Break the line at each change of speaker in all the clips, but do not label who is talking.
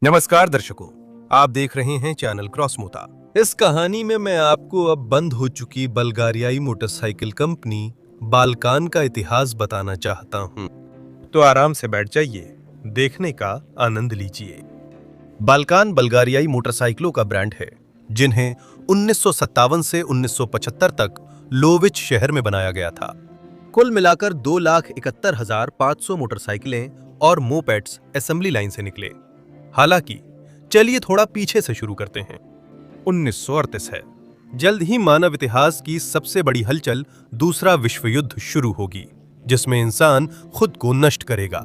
नमस्कार दर्शकों, आप देख रहे हैं चैनल क्रॉसमोता। इस कहानी में मैं आपको अब बंद हो चुकी बल्गारियाई मोटरसाइकिल कंपनी बालकान का इतिहास बताना चाहता हूं। तो आराम से बैठ जाइए, देखने का आनंद लीजिए। बालकान बल्गारियाई मोटरसाइकिलों का ब्रांड है, जिन्हें 1957 से 1975 तक लोविच शहर में बनाया गया था। कुल मिलाकर 2,71,500 मोटरसाइकिलें और मोपेड्स असेंबली लाइन से निकले। हालांकि चलिए थोड़ा पीछे से शुरू करते हैं। 1938 है। जल्द ही मानव इतिहास की सबसे बड़ी हलचल दूसरा विश्व युद्ध शुरू होगी, जिसमें इंसान खुद को नष्ट करेगा।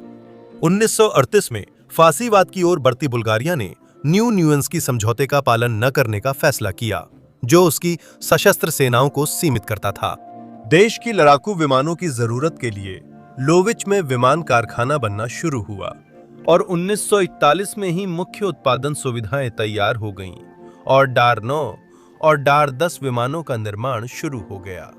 1938 में फासीवाद की ओर बढ़ती बुल्गारिया ने न्यू न्यूएंस्की समझौते का पालन न करने का फैसला किया, जो उसकी सशस्त्र सेनाओं को सीमित करता था। देश की लड़ाकू विमानों की जरूरत के लिए लोविच में विमान कारखाना बनना शुरू हुआ और 1941 में ही मुख्य उत्पादन सुविधाएं तैयार हो गईं और डार 9 और डार 10 विमानों का निर्माण शुरू हो गया।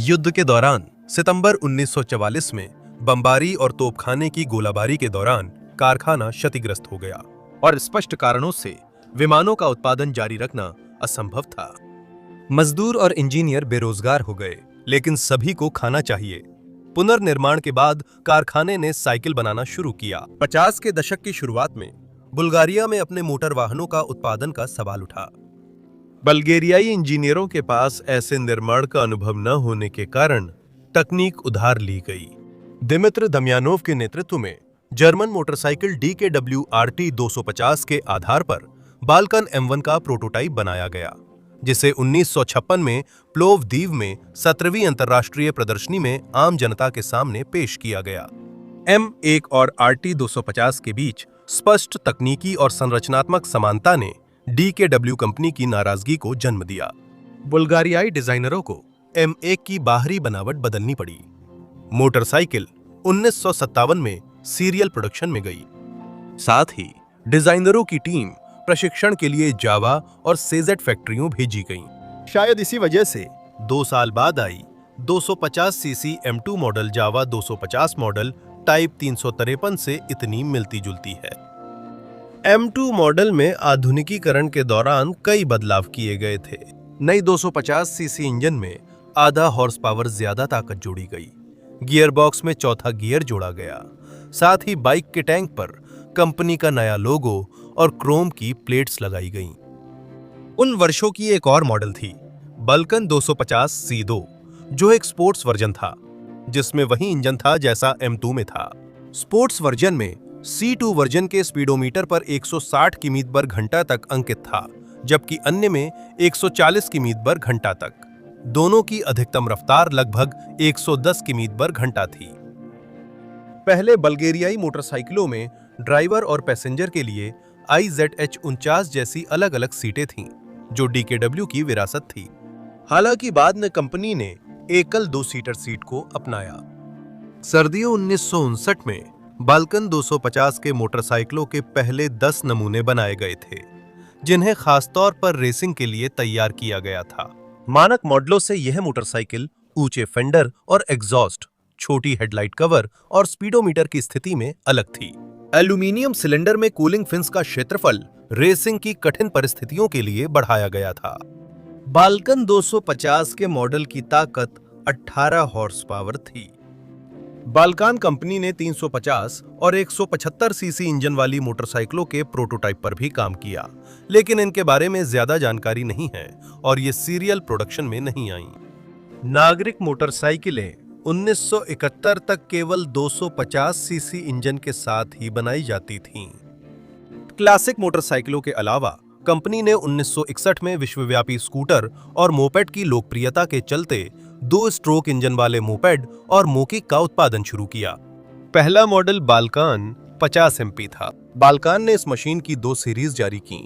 युद्ध के दौरान सितंबर 1944 में बमबारी और तोपखाने की गोलाबारी के दौरान कारखाना क्षतिग्रस्त हो गया और स्पष्ट कारणों से विमानों का उत्पादन जारी रखना असंभव था। मजदूर और इंजीनियर बेरोजगार हो गए, लेकिन सभी को खाना चाहिए। पुनर्निर्माण के बाद कारखाने ने साइकिल बनाना शुरू किया। 50 के दशक की शुरुआत में बुल्गारिया में अपने मोटर वाहनों का उत्पादन का सवाल उठा। बल्गेरियाई इंजीनियरों के पास ऐसे निर्माण का अनुभव न होने के कारण तकनीक उधार ली गई। दिमित्र दमियानोव के नेतृत्व में जर्मन मोटरसाइकिल DKW RT 250 के आधार पर बाल्कन M1 का प्रोटोटाइप बनाया गया, जिसे 1956 में प्लोवदीव में 17वीं अंतर्राष्ट्रीय प्रदर्शनी में आम जनता के सामने पेश किया गया। M1 और RT 250 के बीच स्पष्ट तकनीकी और संरचनात्मक समानता ने DKW कंपनी की नाराजगी को जन्म दिया। बुल्गारियाई डिजाइनरों को M1 की बाहरी बनावट बदलनी पड़ी। मोटरसाइकिल 1957 में सीरियल प्रोडक्शन में गई। साथ ही डिजाइनरों की टीम प्रशिक्षण के लिए जावा और सेजेट फैक्ट्रियों भेजी गईं। शायद इसी वजह से 2 साल बाद आई 250 सीसी M2 मॉडल जावा 250 मॉडल टाइप 353 से इतनी मिलती जुलती है। M2 मॉडल में आधुनिकीकरण के दौरान कई बदलाव किए गए थे। नई 250 सीसी इंजन में आधा हॉर्स पावर ज्यादा ताकत जोड़ी गई। गियर बॉक्स में चौथा गियर जोड़ा गया। साथ ही बाइक के टैंक पर कंपनी का नया लोगो और क्रोम की प्लेट्स लगाई गईं। उन वर्षों की एक और मॉडल थी बाल्कन 250 C2, जो एक स्पोर्ट्स वर्जन था, जिसमें वही इंजन था जैसा M2 में था। स्पोर्ट्स वर्जन में C2 वर्जन के स्पीडोमीटर पर 160 किमी/घंटा तक अंकित था, जबकि अन्य में 140 किमी/घंटा तक। दोनों की अधिकतम रफ्तार लगभग 110 किमी/घंटा थी। पहले बल्गेरियाई मोटरसाइकिलों में ड्राइवर और पैसेंजर के लिए IZH49 जैसी अलग अलग सीटें थीं, जो DKW की विरासत थी। हालांकि बाद में कंपनी ने एकल 2 सीटर सीट को अपनाया। सर्दियों 1959 में बाल्कन 250 के मोटरसाइकिलों के पहले 10 नमूने बनाए गए थे, जिन्हें खासतौर पर रेसिंग के लिए तैयार किया गया था। मानक मॉडलों से यह मोटरसाइकिल ऊंचे फेंडर और एग्जॉस्ट, छोटी हेडलाइट कवर और स्पीडोमीटर की स्थिति में अलग थी। एल्यूमीनियम सिलेंडर में कूलिंग फिन्स का क्षेत्रफल रेसिंग की कठिन परिस्थितियों के लिए बढ़ाया गया था। बाल्कन 250 के मॉडल की ताकत 18 हॉर्स पावर थी। बाल्कान कंपनी ने 350 और 175 सीसी इंजन वाली मोटरसाइकिलों के प्रोटोटाइप पर भी काम किया, लेकिन इनके बारे में ज्यादा जानकारी नहीं है और ये सीरियल प्रोडक्शन में नहीं आईं। नागरिक मोटरसाइकिलें 1971 तक केवल 250 सीसी इंजन के साथ ही बनाई जाती थीं। क्लासिक मोटरसाइकिलों के अलावा कंपनी ने 1961 में विश्वव्यापी स्कूटर और मोपेड की लोकप्रियता के चलते 2 स्ट्रोक इंजन वाले मोपेड और मोकिक का उत्पादन शुरू किया। पहला मॉडल बाल्कान 50 MP था। बाल्कान ने इस मशीन की 2 सीरीज जारी की,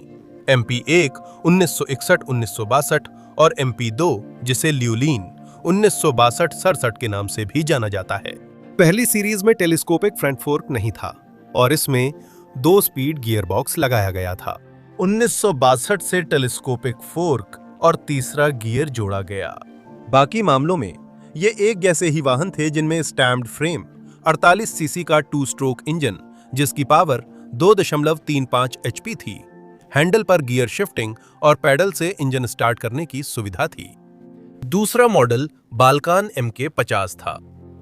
MP1 1961-1962 और MP2, जिसे ल्यूलिन 1962-67 के नाम से भी जाना जाता है। पहली सीरीज में टेलीस्कोपिक फ्रंट फोर्क नहीं था और इसमें 2 स्पीड गियर बॉक्स लगाया गया था। 1962 से टेलीस्कोपिक फोर्क और तीसरा गियर जोड़ा गया। बाकी मामलों में ये एक जैसे ही वाहन थे, जिनमें स्टैम्प्ड फ्रेम, 48 सीसी का 2 स्ट्रोक इंजन जिसकी पावर 2.35 HP थी। हैंडल पर गियर शिफ्टिंग और पैडल से इंजन स्टार्ट करने की सुविधा थी। दूसरा मॉडल बाल्कान MK50 था।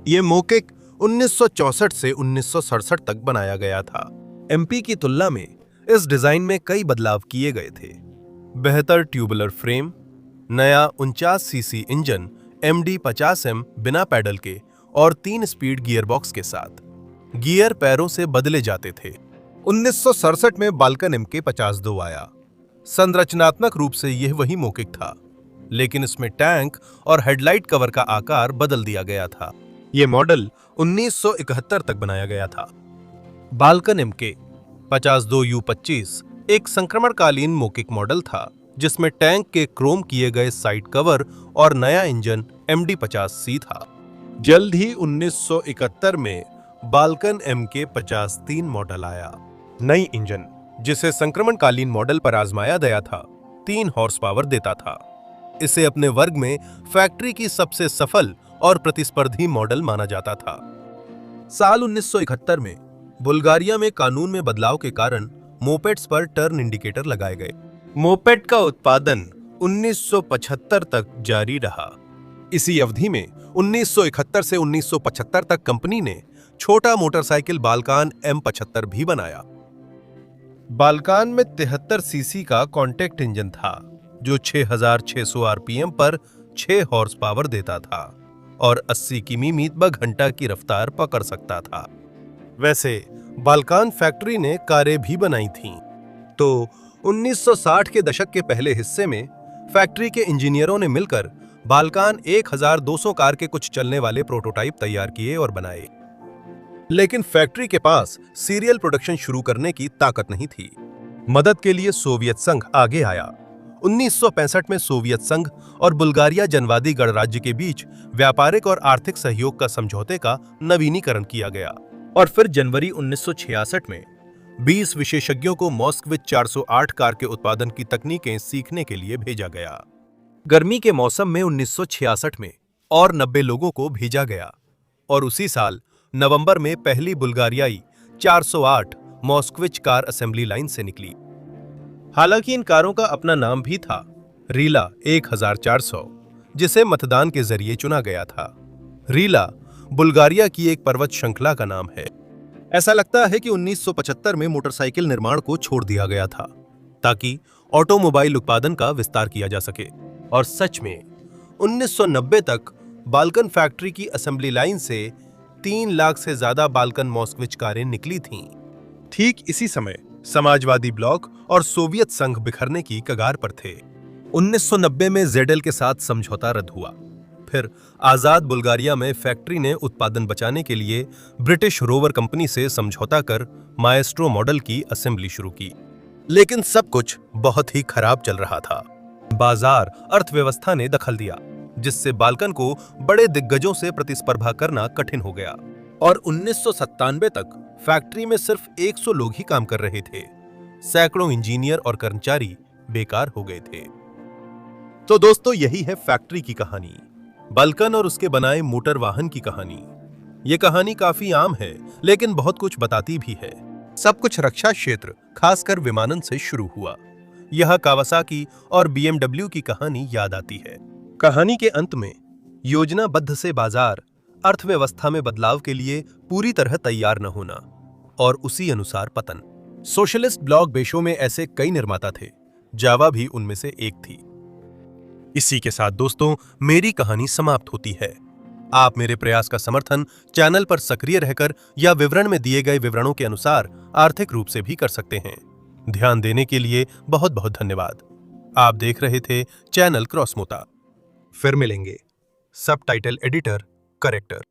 यह मोकिक 1964 से 1967 तक बनाया गया था। MP की तुलना में इस डिजाइन में कई बदलाव किए गए थे। बेहतर ट्यूबुलर फ्रेम, नया 49 सीसी इंजन MD50M बिना पैडल के और 3 स्पीड गियरबॉक्स के साथ। गियर पैरों से बदले जाते थे। 1967 में बाल्कन MK52 आया। संरचनात्मक रूप से यह वही मोकिक था, लेकिन इसमें टैंक और हेडलाइट कवर का आकार बदल दिया गया था। यह मॉडल 1971 तक बनाया गया था। बाल्कन MK52U25 एक संक्रमणकालीन मोकिक मॉडल था, जिसमें टैंक के क्रोम किए गए साइड कवर और नया इंजन MD50C था। जल्द ही 1971 में बाल्कन MK53 मॉडल आया। नई इंजन, जिसे संक्रमणकालीन मॉडल पर आजमाया गया था, 3 हॉर्स पावर देता था। इसे अपने वर्ग में फैक्ट्री की सबसे सफल और प्रतिस्पर्धी मॉडल माना जाता था। साल 1971 में बुल्गारिया में कानून में बदलाव के कारण मोपेड्स पर टर्न इंडिकेटर लगाए गए। मोपेड का उत्पादन 1975 तक जारी रहा। इसी अवधि में 1971 से 1975 तक कंपनी ने छोटा मोटरसाइकिल बाल्कान M75 भी बनाया। बाल्कान में 73 सीसी का कॉन्टैक्ट इंजन था, जो 6600 आरपीएम पर 6 हॉर्स पावर देता था और 80 किमी/घंटा की रफ्तार पकड़ सकता था। वैसे बाल्कान फैक्ट्री ने कारें भी बनाई थीं, तो 1960 के दशक के पहले हिस्से में फैक्ट्री के इंजीनियरों ने मिलकर बाल्कान 1200 कार के कुछ चलने वाले प्रोटोटाइप तैयार किए और बनाए। लेकिन फैक्ट्री के पास सीरियल प्रोडक्शन शुरू करने की ताकत नहीं थी। मदद के लिए सोवियत संघ आगे आया। 1965 में सोवियत संघ और बुल्गारिया जनवादी गणराज्य के बीच व्यापारिक और आर्थिक सहयोग का समझौते का नवीनीकरण किया गया और फिर जनवरी 1966 में 20 विशेषज्ञों को मॉस्कविच 408 कार के उत्पादन की तकनीकें सीखने के लिए भेजा गया। गर्मी के मौसम में 1966 में और 90 लोगों को भेजा गया और उसी साल नवंबर में पहली बुल्गारियाई 408 मॉस्कविच कार असेंबली लाइन से निकली। हालांकि इन कारों का अपना नाम भी था, रीला 1400, जिसे मतदान के जरिए चुना गया था। रीला बुल्गारिया की एक पर्वत श्रृंखला का नाम है। ऐसा लगता है कि 1975 में मोटरसाइकिल निर्माण को छोड़ दिया गया था ताकि ऑटोमोबाइल उत्पादन का विस्तार किया जा सके, और सच में 1990 तक बाल्कन फैक्ट्री की असेंबली लाइन से 3 लाख से ज्यादा बाल्कन मॉस्कविच कारें निकली थीं। ठीक इसी समय समाजवादी ब्लॉक और सोवियत संघ बिखरने की कगार पर थे। 1990 में जेडएल के साथ समझौता रद्द हुआ। फिर आजाद बुल्गारिया में फैक्ट्री ने उत्पादन बचाने के लिए ब्रिटिश रोवर कंपनी से समझौता कर माएस्ट्रो मॉडल की असेंबली शुरू की। लेकिन सब कुछ बहुत ही खराब चल रहा था। बाजार अर्थव्यवस्था ने दखल दिया, जिससे बाल्कन को बड़े दिग्गजों से प्रतिस्पर्धा करना कठिन हो गया और 1997 तक फैक्ट्री में सिर्फ 100 लोग ही काम कर रहे थे। सैकड़ों इंजीनियर और कर्मचारी बेकार हो गए थे। तो दोस्तों, यही है फैक्ट्री की कहानी, बाल्कन और उसके बनाए मोटर वाहन की कहानी। यह कहानी काफी आम है, लेकिन बहुत कुछ बताती भी है। सब कुछ रक्षा क्षेत्र, खासकर विमानन से शुरू हुआ। यह कावासाकी और BMW की कहानी याद आती है। कहानी के अंत में योजनाबद्ध से बाजार अर्थव्यवस्था में बदलाव के लिए पूरी तरह तैयार न होना और उसी अनुसार पतन। सोशलिस्ट ब्लॉक देशों में ऐसे कई निर्माता थे, जावा भी उनमें से एक थी। इसी के साथ दोस्तों, मेरी कहानी समाप्त होती है। आप मेरे प्रयास का समर्थन चैनल पर सक्रिय रहकर या विवरण में दिए गए विवरणों के अनुसार आर्थिक रूप से भी कर सकते हैं। ध्यान देने के लिए बहुत बहुत धन्यवाद। आप देख रहे थे चैनल क्रॉसमोता। फिर मिलेंगे। Subtitle editor character.